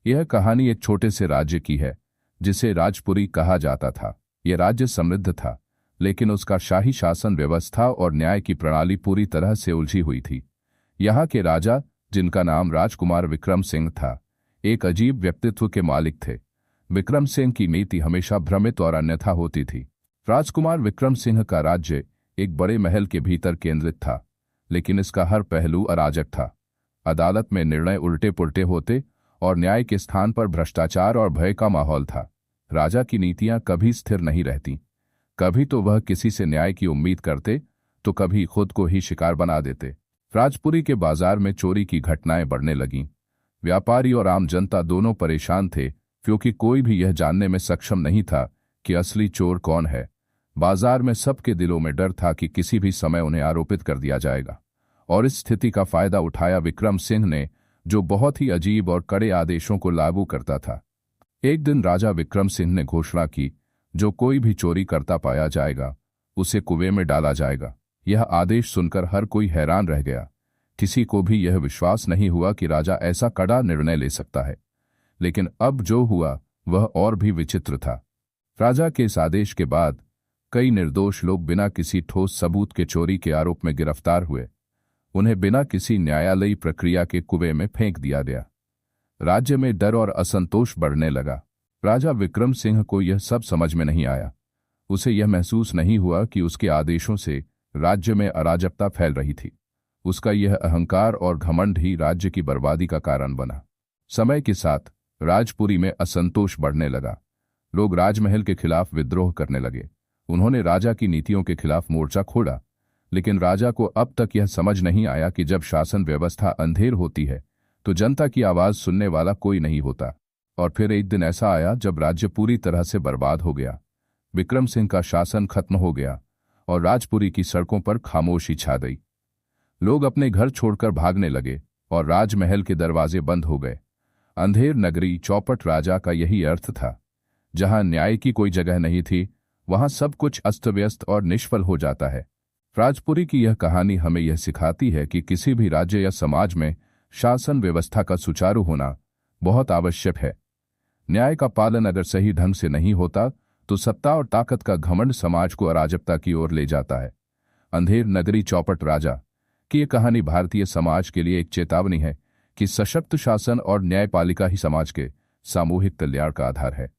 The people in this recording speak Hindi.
यह कहानी एक छोटे से राज्य की है जिसे राजपुरी कहा जाता था। यह राज्य समृद्ध था, लेकिन उसका शाही शासन व्यवस्था और न्याय की प्रणाली पूरी तरह से उलझी हुई थी। यहाँ के राजा, जिनका नाम राजकुमार विक्रम सिंह था, एक अजीब व्यक्तित्व के मालिक थे। विक्रम सिंह की नीति हमेशा भ्रमित और अन्यथा होती थी। राजकुमार विक्रम सिंह का राज्य एक बड़े महल के भीतर केंद्रित था, लेकिन इसका हर पहलू अराजक था। अदालत में निर्णय उल्टे पुल्टे होते और न्याय के स्थान पर भ्रष्टाचार और भय का माहौल था। राजा की नीतियां कभी स्थिर नहीं रहती। कभी तो वह किसी से न्याय की उम्मीद करते, तो कभी खुद को ही शिकार बना देते। राजपुरी के बाजार में चोरी की घटनाएं बढ़ने लगीं। व्यापारी और आम जनता दोनों परेशान थे, क्योंकि कोई भी यह जानने में सक्षम नहीं था कि असली चोर कौन है। बाजार में सबके दिलों में डर था कि किसी भी समय उन्हें आरोपित कर दिया जाएगा, और इस स्थिति का फायदा उठाया विक्रम सिंह ने, जो बहुत ही अजीब और कड़े आदेशों को लागू करता था। एक दिन राजा विक्रम सिंह ने घोषणा की, जो कोई भी चोरी करता पाया जाएगा उसे कुएं में डाला जाएगा। यह आदेश सुनकर हर कोई हैरान रह गया। किसी को भी यह विश्वास नहीं हुआ कि राजा ऐसा कड़ा निर्णय ले सकता है। लेकिन अब जो हुआ वह और भी विचित्र था। राजा के इस आदेश के बाद कई निर्दोष लोग बिना किसी ठोस सबूत के चोरी के आरोप में गिरफ्तार हुए। उन्हें बिना किसी न्यायालयी प्रक्रिया के कुएं में फेंक दिया गया। राज्य में डर और असंतोष बढ़ने लगा। राजा विक्रम सिंह को यह सब समझ में नहीं आया। उसे यह महसूस नहीं हुआ कि उसके आदेशों से राज्य में अराजकता फैल रही थी। उसका यह अहंकार और घमंड ही राज्य की बर्बादी का कारण बना। समय के साथ राजपुरी में असंतोष बढ़ने लगा। लोग राजमहल के खिलाफ विद्रोह करने लगे। उन्होंने राजा की नीतियों के खिलाफ मोर्चा खोला, लेकिन राजा को अब तक यह समझ नहीं आया कि जब शासन व्यवस्था अंधेर होती है तो जनता की आवाज सुनने वाला कोई नहीं होता। और फिर एक दिन ऐसा आया जब राज्य पूरी तरह से बर्बाद हो गया। विक्रम सिंह का शासन खत्म हो गया और राजपुरी की सड़कों पर खामोशी छा गई। लोग अपने घर छोड़कर भागने लगे और राजमहल के दरवाजे बंद हो गए। अंधेर नगरी, चौपट राजा का यही अर्थ था। जहां न्याय की कोई जगह नहीं थी, वहां सब कुछ अस्त व्यस्त और निष्फल हो जाता है। राजपुरी की यह कहानी हमें यह सिखाती है कि किसी भी राज्य या समाज में शासन व्यवस्था का सुचारू होना बहुत आवश्यक है। न्याय का पालन अगर सही ढंग से नहीं होता तो सत्ता और ताकत का घमंड समाज को अराजकता की ओर ले जाता है। अंधेर नगरी, चौपट राजा की यह कहानी भारतीय समाज के लिए एक चेतावनी है कि सशक्त शासन और न्यायपालिका ही समाज के सामूहिक कल्याण का आधार है।